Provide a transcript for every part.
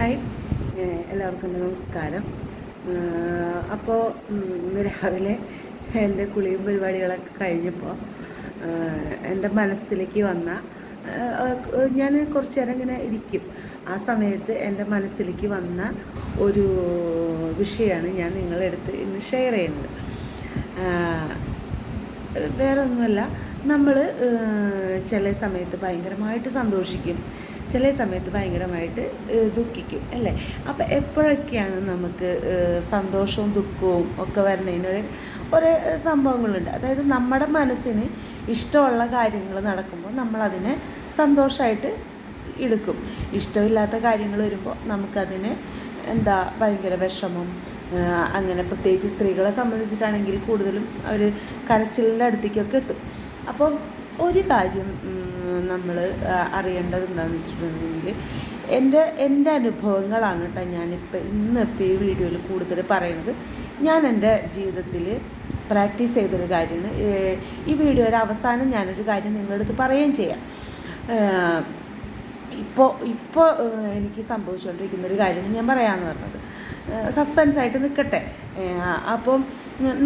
Hi, എല്ലാവർക്കും എൻ്റെ നമസ്കാരം. അപ്പോൾ ഇന്ന് രാവിലെ എൻ്റെ കുളിയും പരിപാടികളൊക്കെ കഴിഞ്ഞപ്പോൾ എൻ്റെ മനസ്സിലേക്ക് വന്ന ഞാൻ കുറച്ച് നേരം ഇങ്ങനെ ഇരിക്കും. ആ സമയത്ത് എൻ്റെ മനസ്സിലേക്ക് വന്ന ഒരു വിഷയമാണ് ഞാൻ നിങ്ങളെടുത്ത് ഇന്ന് ഷെയർ ചെയ്യുന്നത്. വേറെ ഒന്നുമല്ല, നമ്മൾ ചില സമയത്ത് ഭയങ്കരമായിട്ട് സന്തോഷിക്കും, ചില സമയത്ത് ഭയങ്കരമായിട്ട് ദുഃഖിക്കും അല്ലേ. അപ്പോൾ എപ്പോഴൊക്കെയാണ് നമുക്ക് സന്തോഷവും ദുഃഖവും ഒക്കെ വരുന്നതിന് ഒരു സംഭവങ്ങളുണ്ട്. അതായത് നമ്മുടെ മനസ്സിന് ഇഷ്ടമുള്ള കാര്യങ്ങൾ നടക്കുമ്പോൾ നമ്മളതിനെ സന്തോഷമായിട്ട് എടുക്കും. ഇഷ്ടമില്ലാത്ത കാര്യങ്ങൾ വരുമ്പോൾ നമുക്കതിന് ഭയങ്കര വിഷമം. അങ്ങനെ പ്രത്യേകിച്ച് സ്ത്രീകളെ സംബന്ധിച്ചിട്ടാണെങ്കിൽ കൂടുതലും അവർ കരച്ചിലിൻ്റെ അടുത്തേക്കൊക്കെ എത്തും. അപ്പം ഒരു കാര്യം നമ്മൾ അറിയേണ്ടത് എന്താണെന്ന് വെച്ചിട്ടുണ്ടെങ്കിൽ എൻ്റെ അനുഭവങ്ങളാണ് കേട്ടോ ഇന്നിപ്പോൾ ഈ വീഡിയോയിൽ കൂടുതൽ പറയുന്നത്. ഞാൻ എൻ്റെ ജീവിതത്തിൽ പ്രാക്ടീസ് ചെയ്തൊരു കാര്യമാണ്. ഈ വീഡിയോയുടെ അവസാനം ഞാനൊരു കാര്യം നിങ്ങളുടെ അടുത്ത് പറയുകയും ചെയ്യാം. ഇപ്പോൾ എനിക്ക് സംഭവിച്ചുകൊണ്ടിരിക്കുന്നൊരു കാര്യമാണ് ഞാൻ പറയാമെന്ന് പറഞ്ഞത്. സസ്പെൻസായിട്ട് നിൽക്കട്ടെ. അപ്പം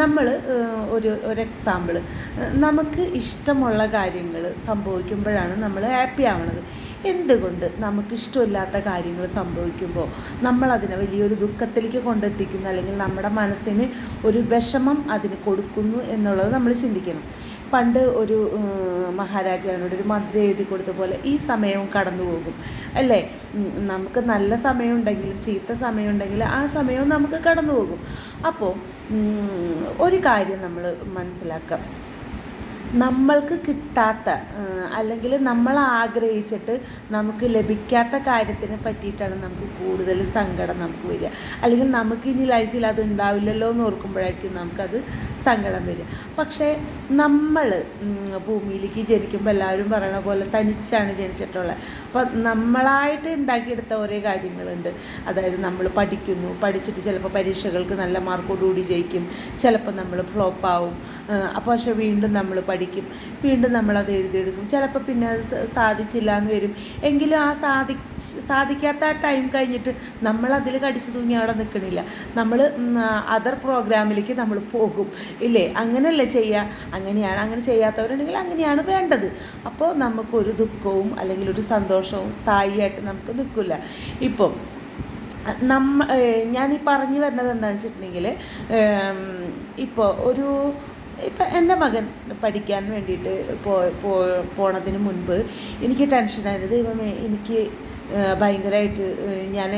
നമ്മൾ ഒരു എക്സാമ്പിൾ, നമുക്ക് ഇഷ്ടമുള്ള കാര്യങ്ങൾ സംഭവിക്കുമ്പോഴാണ് നമ്മൾ ഹാപ്പി ആവണത്. എന്തുകൊണ്ട് നമുക്ക് ഇഷ്ടമില്ലാത്ത കാര്യങ്ങൾ സംഭവിക്കുമ്പോൾ നമ്മളതിനെ വലിയൊരു ദുഃഖത്തിലേക്ക് കൊണ്ടെത്തിക്കുന്നു, അല്ലെങ്കിൽ നമ്മുടെ മനസ്സിന് ഒരു വിഷമം അതിന് കൊടുക്കുന്നു എന്നുള്ളത് നമ്മൾ ചിന്തിക്കണം. പണ്ട് ഒരു മഹാരാജാവിനോട് ഒരു മന്ത്രി എഴുതി കൊടുത്ത പോലെ ഈ സമയവും കടന്നു പോകും അല്ലേ. നമുക്ക് നല്ല സമയമുണ്ടെങ്കിലും ചീത്ത സമയമുണ്ടെങ്കിലും ആ സമയവും നമുക്ക് കടന്നു പോകും. അപ്പോൾ ഒരു കാര്യം നമ്മൾ മനസ്സിലാക്കാം, നമ്മൾക്ക് കിട്ടാത്ത അല്ലെങ്കിൽ നമ്മൾ ആഗ്രഹിച്ചിട്ട് നമുക്ക് ലഭിക്കാത്ത കാര്യത്തിനെ പറ്റിയിട്ടാണ് നമുക്ക് കൂടുതൽ സങ്കടം നമുക്ക് വരിക. അല്ലെങ്കിൽ നമുക്ക് ഇനി ലൈഫിൽ അത് ഉണ്ടാവില്ലല്ലോ എന്ന് ഓർക്കുമ്പോഴായിരിക്കും നമുക്കത് സങ്കടം വരിക. പക്ഷേ നമ്മൾ ഭൂമിയിലേക്ക് ജനിക്കുമ്പോൾ എല്ലാവരും പറയണ പോലെ തനിച്ചാണ് ജനിച്ചിട്ടുള്ളത്. അപ്പോൾ നമ്മളായിട്ട് ഉണ്ടാക്കിയെടുത്ത ഓരോ കാര്യങ്ങളുണ്ട്. അതായത് നമ്മൾ പഠിച്ചിട്ട് ചിലപ്പോൾ പരീക്ഷകൾക്ക് നല്ല മാർക്കോടുകൂടി ജയിക്കും, ചിലപ്പോൾ നമ്മൾ ഫ്ലോപ്പാവും. അപ്പോൾ പക്ഷേ വീണ്ടും നമ്മൾ പഠിക്കും, വീണ്ടും നമ്മളത് എഴുതിയെടുക്കും. ചിലപ്പോൾ പിന്നെ അത് സാധിച്ചില്ല എന്ന് വരും. എങ്കിലും ആ സാധിക്കാത്ത ആ ടൈം കഴിഞ്ഞിട്ട് നമ്മളതിൽ കടിച്ചു തൂങ്ങി അവിടെ നിൽക്കണില്ല. നമ്മൾ അതർ പ്രോഗ്രാമിലേക്ക് നമ്മൾ പോകും ഇല്ലേ. അങ്ങനെയല്ലേ ചെയ്യുക. അങ്ങനെ ചെയ്യാത്തവരുണ്ടെങ്കിൽ അങ്ങനെയാണ് വേണ്ടത്. അപ്പോൾ നമുക്കൊരു ദുഃഖവും അല്ലെങ്കിൽ ഒരു സന്തോഷവും സ്ഥായിയായിട്ട് നമുക്ക് നിൽക്കില്ല. ഇപ്പം ഞാനീ പറഞ്ഞു വരുന്നത് എന്താണെന്ന് വെച്ചിട്ടുണ്ടെങ്കിൽ, ഇപ്പം എൻ്റെ മകൻ പഠിക്കാൻ വേണ്ടിയിട്ട് പോണതിന് മുൻപ് എനിക്ക് ടെൻഷനായിരുന്നു. ദൈവമേ, എനിക്ക് ഭയങ്കരമായിട്ട് ഞാൻ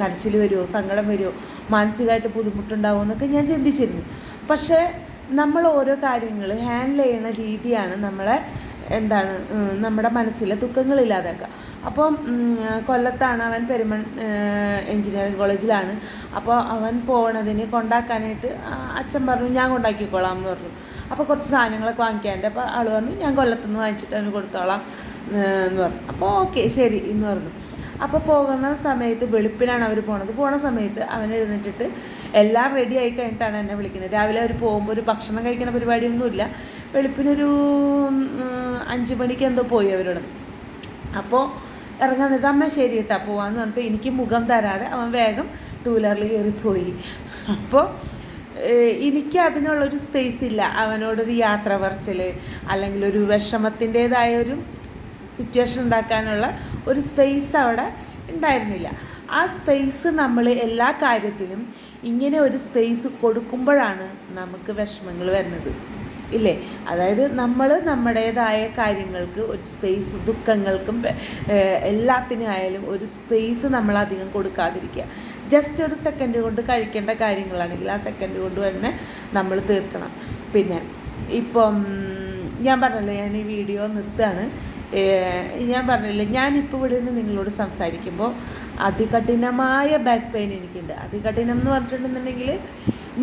കരച്ചിൽ വരുമോ, സങ്കടം വരുമോ, മാനസികമായിട്ട് ബുദ്ധിമുട്ടുണ്ടാവുമോ എന്നൊക്കെ ഞാൻ ചിന്തിച്ചിരുന്നു. പക്ഷേ നമ്മൾ ഓരോ കാര്യങ്ങൾ ഹാൻഡിൽ ചെയ്യുന്ന രീതിയാണ് നമ്മുടെ മനസ്സിലെ ദുഃഖങ്ങളില്ലാതാക്കുക. അപ്പം കൊല്ലത്താണ് അവൻ, പെരുമൺ എഞ്ചിനീയറിംഗ് കോളേജിലാണ്. അപ്പോൾ അവൻ പോണതിന് കൊണ്ടാക്കാനായിട്ട് അച്ഛൻ പറഞ്ഞു ഞാൻ കൊണ്ടാക്കിക്കോളാം എന്ന് പറഞ്ഞു. അപ്പോൾ കുറച്ച് സാധനങ്ങളൊക്കെ വാങ്ങിക്കാൻ്റെ. അപ്പോൾ ആൾ പറഞ്ഞു ഞാൻ കൊല്ലത്തുനിന്ന് വാങ്ങിച്ചിട്ട് അവന് കൊടുത്തോളാം എന്ന് പറഞ്ഞു. അപ്പോൾ ഓക്കെ ശരി എന്ന് പറഞ്ഞു. അപ്പോൾ പോകുന്ന സമയത്ത് വെളുപ്പിനാണ് അവർ പോണ സമയത്ത് അവൻ എഴുന്നേറ്റിട്ട് എല്ലാം റെഡി ആയി കഴിഞ്ഞിട്ടാണ് എന്നെ വിളിക്കുന്നത്. രാവിലെ അവർ പോകുമ്പോൾ ഒരു ഭക്ഷണം കഴിക്കുന്ന പരിപാടിയൊന്നുമില്ല. വെളുപ്പിനൊരു 5 മണിക്ക് എന്തോ പോയി അവരോട്. അപ്പോൾ ഇറങ്ങാൻ നേരത്തെ അമ്മ ശരി കേട്ടാ പോവാന്ന് പറഞ്ഞിട്ട് എനിക്ക് മുഖം തരാതെ അവൻ വേഗം 2 വീലറിൽ കയറിപ്പോയി. അപ്പോൾ എനിക്ക് അതിനുള്ളൊരു സ്പേസ് ഇല്ല. അവനോടൊരു യാത്ര പറച്ചിൽ അല്ലെങ്കിൽ ഒരു വിഷമത്തിൻ്റേതായ ഒരു സിറ്റുവേഷൻ ഉണ്ടാക്കാനുള്ള ഒരു സ്പേസ് അവിടെ ഉണ്ടായിരുന്നില്ല. ആ സ്പേസ് നമ്മൾ എല്ലാ കാര്യത്തിലും ഇങ്ങനെ ഒരു സ്പേസ് കൊടുക്കുമ്പോഴാണ് നമുക്ക് വിഷമങ്ങൾ വരുന്നത് ഇല്ലേ. അതായത് നമ്മൾ നമ്മുടേതായ കാര്യങ്ങൾക്ക് ഒരു സ്പേസ്, ദുഃഖങ്ങൾക്കും എല്ലാത്തിനും ആയാലും ഒരു സ്പേസ് നമ്മളധികം കൊടുക്കാതിരിക്കുക. ജസ്റ്റ് ഒരു സെക്കൻഡ് കൊണ്ട് കഴിക്കേണ്ട കാര്യങ്ങളാണെങ്കിൽ ആ സെക്കൻഡ് കൊണ്ട് തന്നെ നമ്മൾ തീർക്കണം. പിന്നെ ഇപ്പം ഞാൻ പറഞ്ഞല്ലോ, ഞാൻ ഈ വീഡിയോ നിർത്തുകയാണ്. ഞാൻ പറഞ്ഞില്ലേ, ഞാനിപ്പോൾ ഇവിടെ നിന്ന് നിങ്ങളോട് സംസാരിക്കുമ്പോൾ അതികഠിനമായ ബാക്ക് പെയിൻ എനിക്കുണ്ട്. അതികഠിനം എന്ന് പറഞ്ഞിട്ടുണ്ടെന്നുണ്ടെങ്കിൽ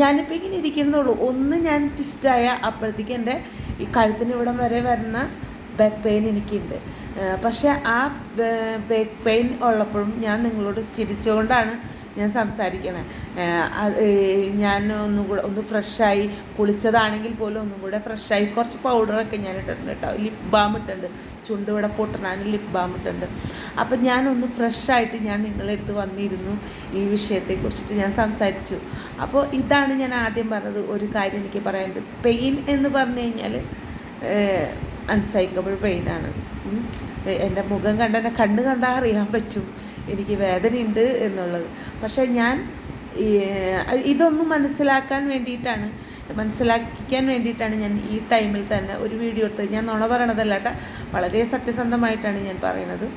ഞാനിപ്പോൾ ഇങ്ങനെ ഇരിക്കുന്നുള്ളൂ. ഒന്ന് ഞാൻ ട്വിസ്റ്റായ അപ്പോഴത്തേക്ക് എൻ്റെ ഈ കഴുത്തിന് ഇവിടം വരെ വരുന്ന ബാക്ക് പെയിൻ എനിക്കുണ്ട്. പക്ഷേ ആ ബാക്ക് പെയിൻ ഉള്ളപ്പോഴും ഞാൻ നിങ്ങളോട് ചിരിച്ചുകൊണ്ടാണ് ഞാൻ സംസാരിക്കണേ. ഞാൻ ഒന്ന് ഫ്രഷായി കുളിച്ചതാണെങ്കിൽ പോലും ഒന്നും കൂടെ ഫ്രഷായി കുറച്ച് പൗഡറൊക്കെ ഞാൻ ഇട്ടിട്ടുണ്ട് കേട്ടോ, ലിപ് ബാം ഇട്ടിട്ടുണ്ട്, ചുണ്ട് ഇവിടെ പൊട്ടണാൻ ലിപ് ബാം ഇട്ടിട്ടുണ്ട്. അപ്പം ഞാനൊന്ന് ഫ്രഷായിട്ട് ഞാൻ നിങ്ങളുടെ അടുത്ത് വന്നിരുന്നു, ഈ വിഷയത്തെക്കുറിച്ചിട്ട് ഞാൻ സംസാരിച്ചു. അപ്പോൾ ഇതാണ് ഞാൻ ആദ്യം പറഞ്ഞത്. ഒരു കാര്യം എനിക്ക് പറയാനുണ്ട്. പെയിൻ എന്ന് പറഞ്ഞു കഴിഞ്ഞാൽ അൺസൈക്കബിൾ പെയിനാണ്. എൻ്റെ മുഖം എൻ്റെ കണ്ണ് കണ്ടാൽ അറിയാൻ പറ്റും എനിക്ക് വേദനയുണ്ട് എന്നുള്ളത്. പക്ഷേ ഞാൻ ഇതൊന്നും മനസ്സിലാക്കിക്കാൻ വേണ്ടിയിട്ടാണ് ഞാൻ ഈ ടൈമിൽ തന്നെ ഒരു വീഡിയോ എടുത്തത്. ഞാൻ നുണ പറയണതല്ല കേട്ടോ, വളരെ സത്യസന്ധമായിട്ടാണ് ഞാൻ പറയണത്.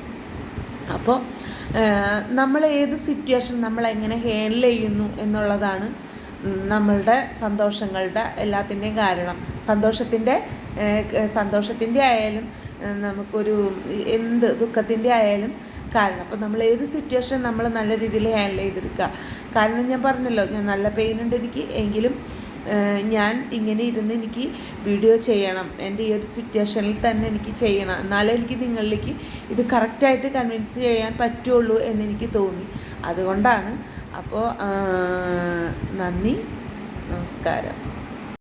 അപ്പോൾ നമ്മൾ ഏത് സിറ്റുവേഷൻ നമ്മളെങ്ങനെ ഹാൻഡിൽ ചെയ്യുന്നു എന്നുള്ളതാണ് നമ്മളുടെ സന്തോഷങ്ങളുടെ എല്ലാത്തിൻ്റെയും കാരണം. സന്തോഷത്തിൻ്റെ ആയാലും നമുക്കൊരു എന്ത് ദുഃഖത്തിൻ്റെ ആയാലും കാരണം. അപ്പോൾ നമ്മൾ ഏത് സിറ്റുവേഷൻ നമ്മൾ നല്ല രീതിയിൽ ഹാൻഡിൽ ചെയ്തെടുക്കുക. കാരണം ഞാൻ പറഞ്ഞല്ലോ, ഞാൻ നല്ല പെയിൻ ഉണ്ട് എനിക്ക്, എങ്കിലും ഞാൻ ഇങ്ങനെ ഇരുന്ന് എനിക്ക് വീഡിയോ ചെയ്യണം, എൻ്റെ ഈ ഒരു സിറ്റുവേഷനിൽ തന്നെ എനിക്ക് ചെയ്യണം, എന്നാലേ എനിക്ക് നിങ്ങളിലേക്ക് ഇത് കറക്റ്റായിട്ട് കൺവിൻസ് ചെയ്യാൻ പറ്റുള്ളൂ എന്നെനിക്ക് തോന്നി. അതുകൊണ്ടാണ്. അപ്പോൾ നന്ദി, നമസ്കാരം.